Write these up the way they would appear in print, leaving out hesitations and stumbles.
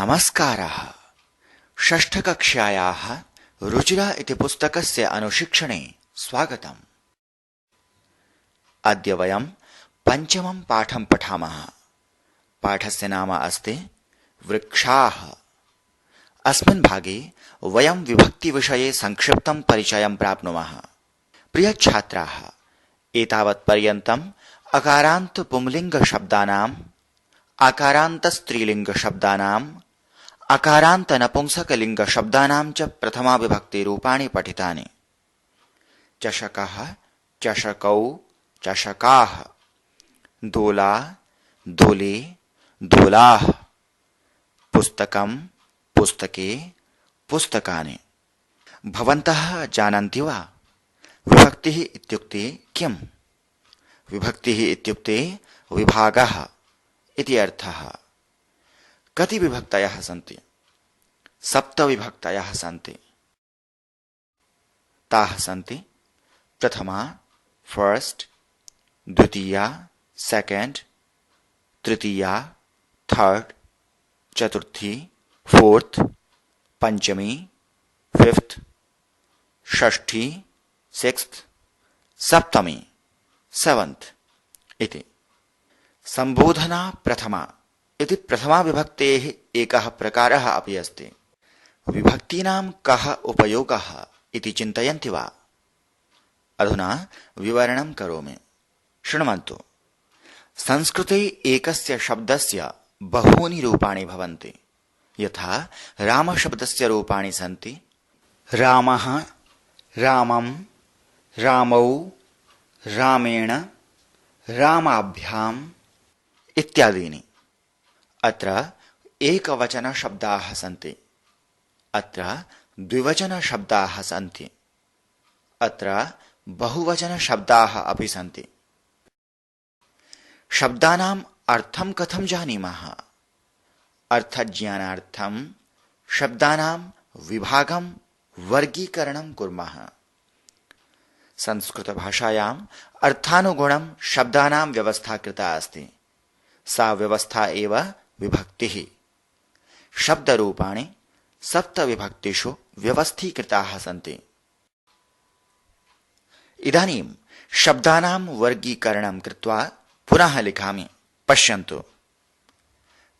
नमस्कारः। षष्ठकक्ष्यायाः रुचिरा इति पुस्तकस्य अनुशिक्षणे स्वागतम्। अद्य वयं पञ्चमं पाठं पठामः। पाठस्य नाम अस्ति वृक्षाः। अस्मिन् भागे वयं विभक्तिविषये संक्षिप्तं परिचयं प्राप्नुमः। प्रियछात्राः, एतावत्पर्यन्तम् अकारान्त पुंलिङ्गशब्दानाम्, आकारान्त स्त्रीलिङ्गशब्दानाम्, आकारान्त नपुंसकलिङ्गशब्दानां च प्रथमा विभक्तिरूपाणि पठितानि। चषकः, चषकौ, चषकाः, दोला, दोले, दोलाः, पुस्तकं, पुस्तके, पुस्तकानि। भवन्तः जानन्ति वा विभक्तिः इत्युक्ते किम्? विभक्तिः इत्युक्ते विभागः इति अर्थः। कति विभक्तयः सन्ति? 7 विभक्तयः सन्ति। ताः सन्ति प्रथमा फर्स्ट, द्वितीया सेकेंड, तृतीया थर्ड, चतुर्थी फोर्थ, पंचमी फिफ्थ, षष्ठी सिक्स्थ, सप्तमी सेवन्थ इति। संबोधना प्रथमा इति प्रथमा विभक्तेः एकः प्रकारः अपि अस्ति। विभक्तीनां कः उपयोगः इति चिन्तयन्ति वा? अधुना विवरणं करोमि, शृण्वन्तु। संस्कृते एकस्य शब्दस्य बहूनि रूपाणि भवन्ति। यथा रामशब्दस्य रूपाणि सन्ति रामः, रामं, रामौ, रामेण, रामाभ्याम् इत्यादीनि। अत्र एकवचनशब्दाः सन्ति, अत्र द्विवचनशब्दाः सन्ति, अत्र बहुवचनशब्दाः अपि सन्ति। शब्दानाम् अर्थं कथं जानीमः? अर्थज्ञानार्थं शब्दानां विभागं, वर्गीकरणं कुर्मः। संस्कृतभाषायाम् अर्थानुगुणं शब्दानां व्यवस्था कृता अस्ति। सा व्यवस्था एव विभक्तिः। शब्दरूपाणि 7 विभक्तिषु व्यवस्थीकृताः सन्ति। इदानीं शब्दानां वर्गीकरणं कृत्वा पुनः लिखामि, पश्यन्तु।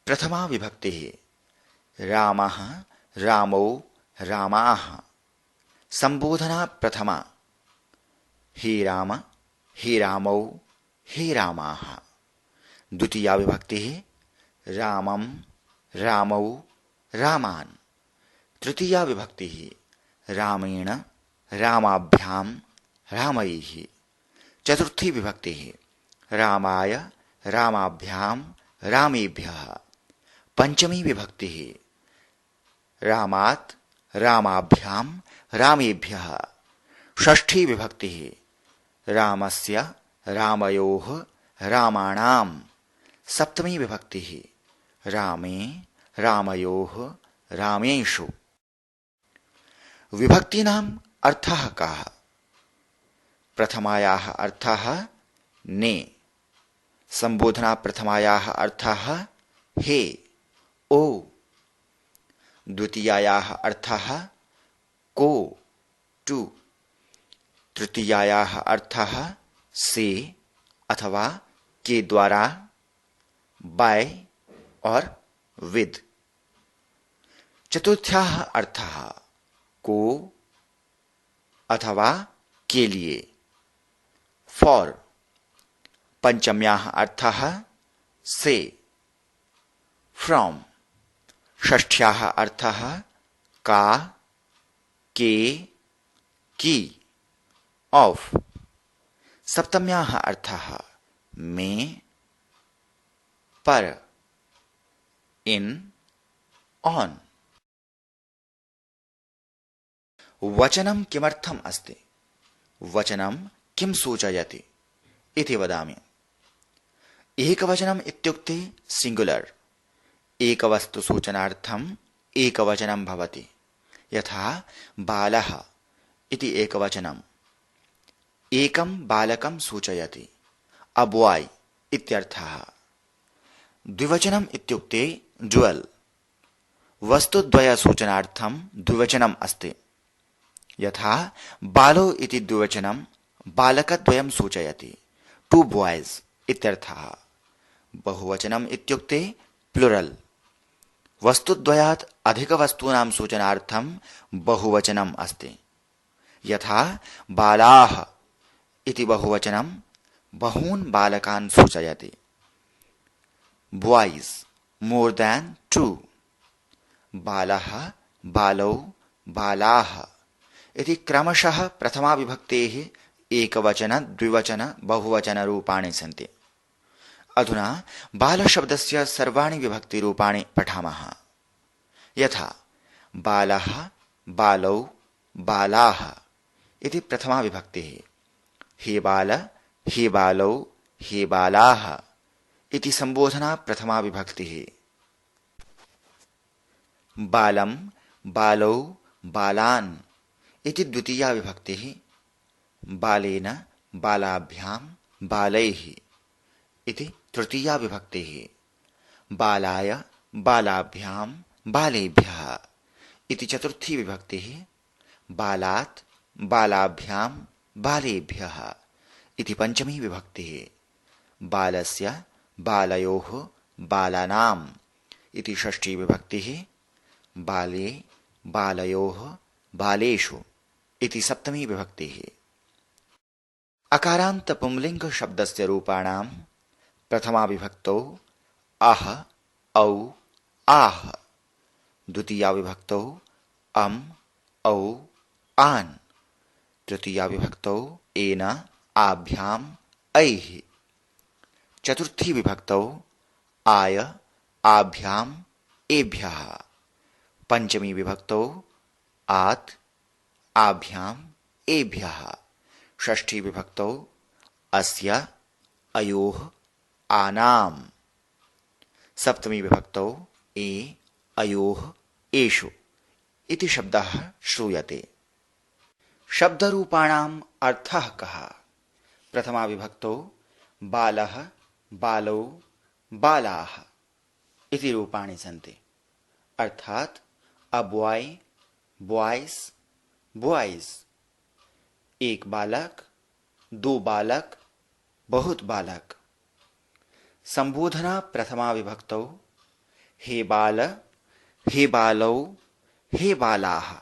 प्रथमा विभक्तिः रामः, रामौ, रामाः। संबोधना प्रथमा हे राम, हे रामौ, हे रामाः। द्वितीया विभक्तिः रामं, रामौ, रामान्। तृतीया विभक्तिः रामेण, रामाभ्यां, रामैः। चतुर्थी विभक्तिः रामाय, रामाभ्यां, रामेभ्यः। पंचमी विभक्तिः रामात्, रामाभ्यां, रामेभ्यः। षष्ठी विभक्तिः रामस्य, रामयोः, रामाणाम्। सप्तमी विभक्तिः रामे, रामयोः, रामेषु। विभक्तीनाम् अर्थः कः? प्रथमायाः अर्थः ने। संबोधना प्रथमायाः अर्थः हे, ओ। द्वितीयायाः अर्थः को, टू। तृतीयायाः अर्थः से अथवा के द्वारा, बाय और विद। चतुर्थ्याः अर्थः को अथवा के लिए, फॉर। पंचम्याः अर्थः से, फ्रॉम। षष्ठ्याः अर्थः का, के, की, ऑफ। सप्तम्याः अर्थः में, पर, इन, ऑन। वचनं किमर्थम् अस्ति? वचनं किं सूचयति इति वदामि। एकवचनम् इत्युक्ते सिंगुलर। एकवस्तु सूचनार्थम् एकवचनं भवति। यथा बालः इति एकवचनम् एकं बालकं सूचयति, अ बॉय इत्यर्थः। द्विवचनम् इत्युक्ते ड्युअल। वस्तुद्वय सूचनार्थं द्विवचनम् अस्ति। यथा बालो इति द्विवचनं बालकद्वयं सूचयति, टू बॉयज इत्यर्थः। बहुवचनम् इत्युक्ते प्लुरल। वस्तुद्वयात् अधिकवस्तूनां सूचनार्थं बहुवचनम् अस्ति। यथा बालाः इति बहुवचनं बहून् बालकान् सूचयति। Boys more than two. बालः बालौ बालाः इति क्रमशः प्रथमा विभक्तेः एकवचन द्विवचन बहुवचन रूपाणि सन्ति। अधुना बालशब्दस्य सर्वाणि विभक्तिरूपाणि पठामः। यथा बालः बालौ बालाः इति प्रथमा विभक्तिः। हे बाल हे बालौ हे बालाः इति संबोधना प्रथमा विभक्तिः। बालं बालौ बालान् इति द्वितीया विभक्तिः। बालेन बालाभ्यां बालैः इति तृतीया विभक्तिः। बालाय बालाभ्यां बालेभ्यः इति चतुर्थी विभक्तिः। बालात् बालाभ्यां बालेभ्यः इति पंचमी विभक्तिः। बालस्य बालयोः बालानाम् इति षष्ठी विभक्तिः। बाले बालयोः बालेषु इति सप्तमी विभक्तिः। अकारान्त पुंलिंग शब्दस्य रूपाणां प्रथमा विभक्तौ अह औ आह, द्वितीया विभक्तौ अम् औ आन्, तृतीया विभक्तौ एन आभ्याम् ऐः, चतुर्थी विभक्तौ आय आभ्याम् एभ्यः, पंचमी विभक्तौ आत् आभ्याम् एभ्यः, षष्ठी विभक्तौ अस्य अयोः आनाम्, सप्तमी विभक्तौ ए अयोः एषु इति शब्दः श्रूयते। शब्दरूपाणाम् अर्थः कः? प्रथमा विभक्तौ बालः बालौ बालाः इति रूपाणि सन्ति। अर्थात् अ बॉय बॉयज बॉयज, एक बालक दो बालक बहुत बालक। संबोधना प्रथमा विभक्तौ हे बाल हे बालौ हे बालाः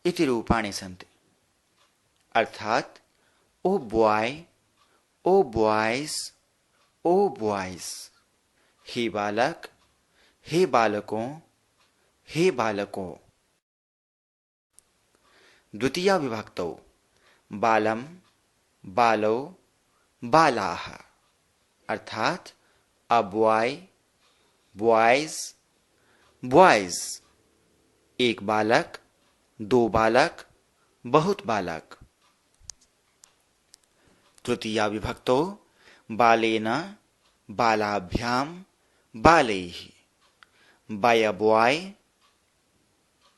इति रूपाणि सन्ति। अर्थात् ओ बॉय ओ बॉयज ओ बॉयज, हे बालक हे बालकों हे बालकों। द्वितीया विभक्तौ बालम बालौ बालाः, अर्थात अ बॉय बॉयज बॉयज, एक बालक दो बालक बहुत बालक। तृतीया विभक्तौ बालेन बालाभ्याम बालैः, by a boy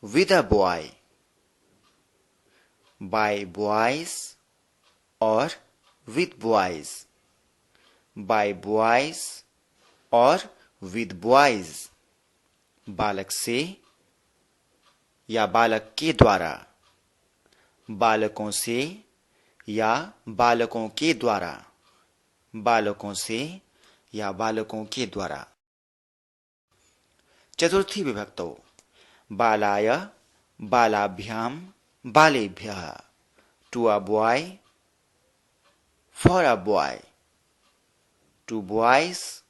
with a boy, by boys और विद बॉयज, बाय बॉयज और विद बॉयज, बालक से या बालक के द्वारा, बालकों से या बालकों के द्वारा, बालकों से या बालकों के द्वारा। चतुर्थी विभक्तौ बालाय बालाभ्याम बालेभ्यः, to a boy for a boy, to boys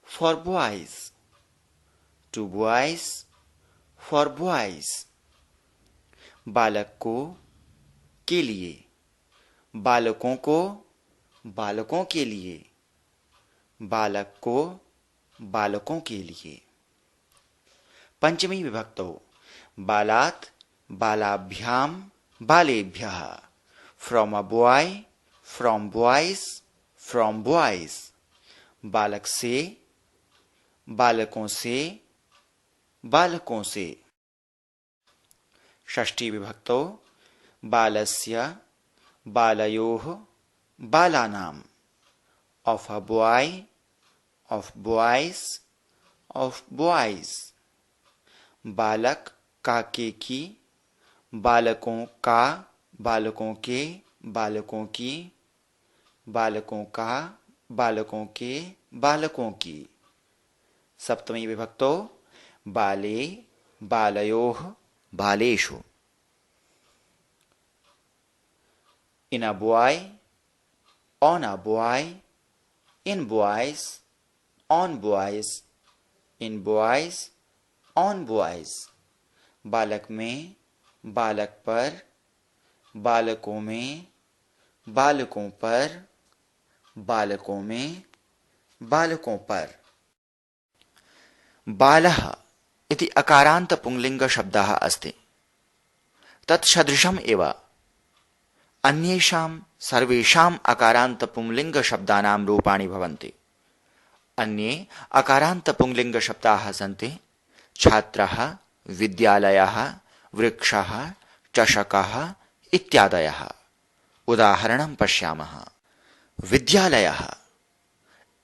for boys, to boys for boys, बालक को के लिए, बालकों को बालकों के लिए, बालक को बालकों के लिए। पंचमी विभक्तौ बालात् बालाभ्याम बालेभ्यः, from a boy from boys from boys, बालक से बालकों से बालकों से। षष्ठी विभक्तौ बालस्य बालयोः बालानाम्, of a boy of boys of boys, बालक काके की, बालकों का, बालकों के, बालकों की, बालकों का, बालकों के, बालकों की। सप्तमी विभक्तो बाले, बालयोः, बालेषु। In a boy, on a boy, in boys, on boys, in boys, on boys। बालक में, बालक पर, बालकों में, बालकों पर, बालकों में, बालकों पर। बालः इति अकारान्त पुंलिंग शब्दः अस्ति। तत्सदृशम् एव अन्येषां सर्वेषाम् अकारान्त पुंलिंग शब्दानां रूपाणि भवन्ति। अन्ये अकारान्त पुंलिंग शब्दाः सन्ति छात्रः, विद्यालयः, वृक्षः, चषकः इत्यादयः। उदाहरणं पश्यामः। विद्यालयः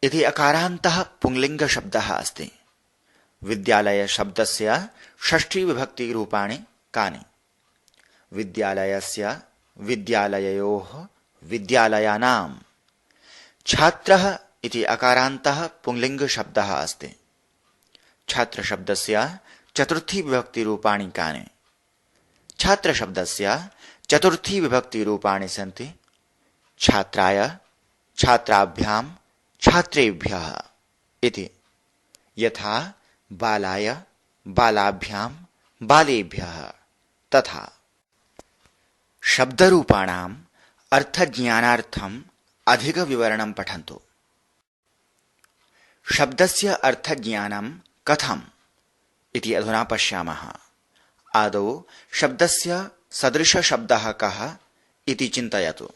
इति अकारान्तः पुंलिंग शब्दः अस्ति। विद्यालय शब्दस्य षष्ठी विभक्ति रूपाणि कानि? विद्यालयस्य, विद्यालययोः, विद्यालयानाम्। छात्रः इति अकारान्तः पुंलिंग शब्दः अस्ति। छात्र शब्दस्य चतुर्थी विभक्ति रूपाणि कानि? छात्र शब्दस्य चतुर्थी विभक्ति रूपाणि सन्ति छात्राय, छात्राभ्यां, छात्रेभ्यः इति। यथा बालाय, बालाभ्यां, बालेभ्यः। तथा शब्दरूपाणाम् अर्थज्ञानार्थम् अधिकविवरणं पठन्तु। शब्दस्य अर्थज्ञानं कथम् इति अधुना पश्यामः। आदौ शब्दस्य सदृशशब्दः कः इति चिन्तयतु।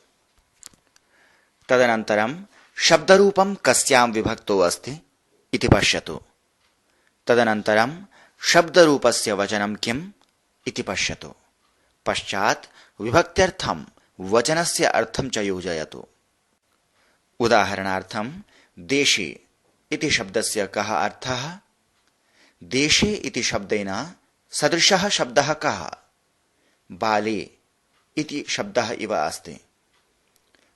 तदनन्तरं शब्दरूपं कस्यां विभक्तौ अस्ति इति पश्यतु। तदनन्तरं शब्दरूपस्य वचनं किम् इति पश्यतु। पश्चात् विभक्त्यर्थं वचनस्य अर्थं च योजयतु। उदाहरणार्थं देशे इति शब्दस्य कः अर्थः? देशे इति शब्देन सदृशः शब्दः कः? बाले इति शब्दः इव अस्ति।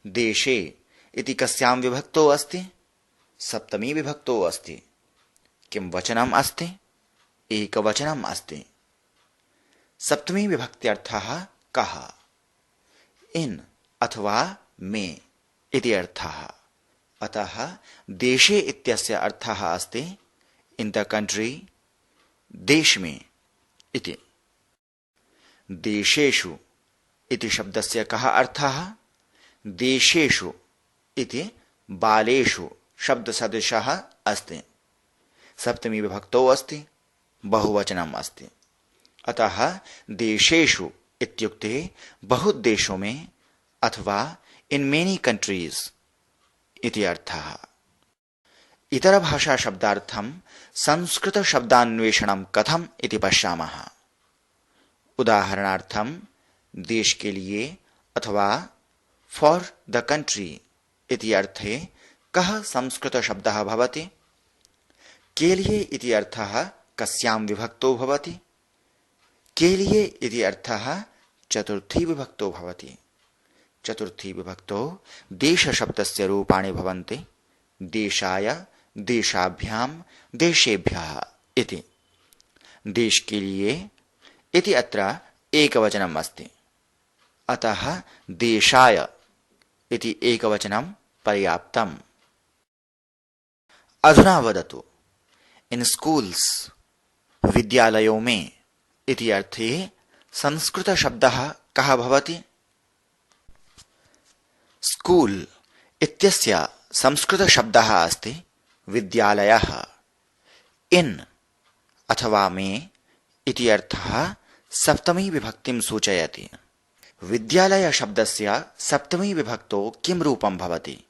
देशे इति कस्यां विभक्तौ अस्ति? सप्तमी विभक्तौ अस्ति। किं वचनम् अस्ति? एकवचनम् अस्ति। सप्तमी विभक्त्यर्थः कः? इन अथवा में इति अर्थः। अतः देशे इत्यस्य अर्थः अस्ति इन द कंट्री, देश में इति। देशेषु इति शब्दस्य कः अर्थः? देशेषु इति बालेषु शब्दसदृशः अस्ति। सप्तमी विभक्तौ अस्ति, बहुवचनम् अस्ति। अतः देशेषु इत्युक्ते बहुत देशों में अथवा इन मेनी कंट्रीज इति अर्थः। इतर भाषा शब्दार्थं संस्कृत शब्दान्वेषणं कथम् इति पश्यामः। उदाहरणार्थं देश के लिए अथवा फॉर द कंट्री इति अर्थे कः संस्कृत शब्दः भवति? के लिए इति अर्थः कस्यां विभक्तौ भवति? के लिए इति अर्थः चतुर्थी विभक्तौ भवति। चतुर्थी विभक्तौ देश शब्दस्य रूपाणि भवन्ति देशाय, देशाभ्यां, देशेभ्यः इति। देश के लिए इति अत्र एकवचनम् अस्ति। अतः देशाय इति एकवचनं पर्याप्तम्। अधुना वदतु इन स्कूल्स विद्यालयों में इति अर्थे संस्कृत शब्दः कः भवति? स्कूल इत्यस्य संस्कृत शब्दः अस्ति विद्यालयः। इन अथवा में इति अर्थः सप्तमी विभक्तिं सूचयति। विद्यालय शब्दस्य सप्तमी विभक्तौ किं रूपं भवति?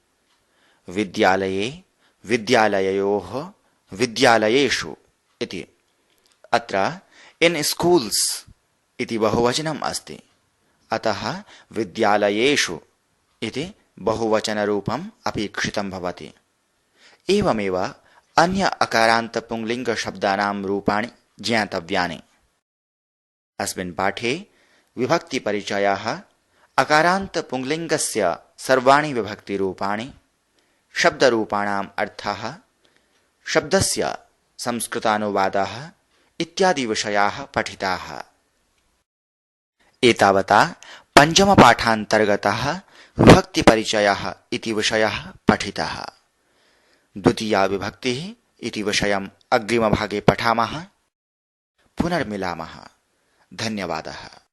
विद्यालये, विद्यालययोः, विद्यालयेषु इति। अत्र इन स्कूल्स इति बहुवचनम् अस्ति। अतः विद्यालयेषु इति बहुवचनरूपम् अपेक्षितं भवति। एवमेव अन्य अकारान्त पुंलिंग शब्दानां रूपाणि ज्ञातव्यानि। अस्मिन् पाठे विभक्तिपरिचयः, अकारान्त पुंलिङ्गस्य सर्वाणि विभक्तिरूपाणि, शब्दरूपाणाम् अर्थः, शब्दस्य संस्कृतानुवादः इत्यादि विषयाः पठिताः। एतावता पञ्चमपाठान्तर्गतः विभक्तिपरिचयः इति विषयः पठितः। द्वितीया विभक्तिः इति विषयम् अग्रिमभागे पठामः। पुनर्मिलामः। धन्यवादः।